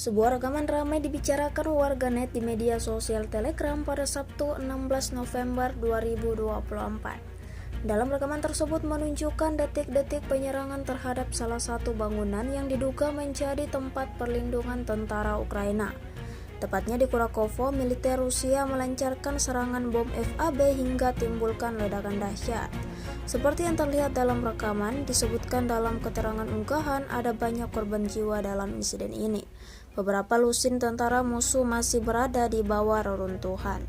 Sebuah rekaman ramai dibicarakan warganet di media sosial Telegram pada Sabtu 16 November 2024. Dalam rekaman tersebut menunjukkan detik-detik penyerangan terhadap salah satu bangunan yang diduga menjadi tempat perlindungan tentara Ukraina. Tepatnya di Kurakovo, militer Rusia melancarkan serangan bom FAB hingga timbulkan ledakan dahsyat. Seperti yang terlihat dalam rekaman, disebutkan dalam keterangan unggahan ada banyak korban jiwa dalam insiden ini. Beberapa lusin tentara musuh masih berada di bawah reruntuhan.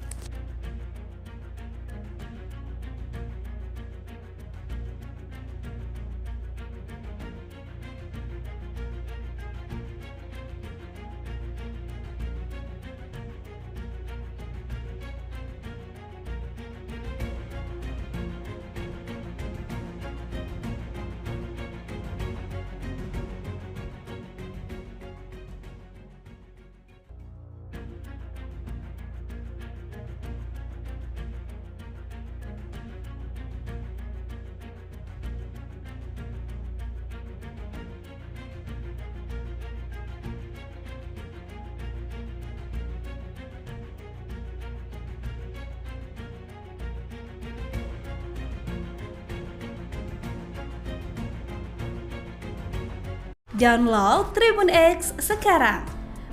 Download Tribun X sekarang,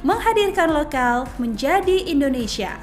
menghadirkan lokal menjadi Indonesia.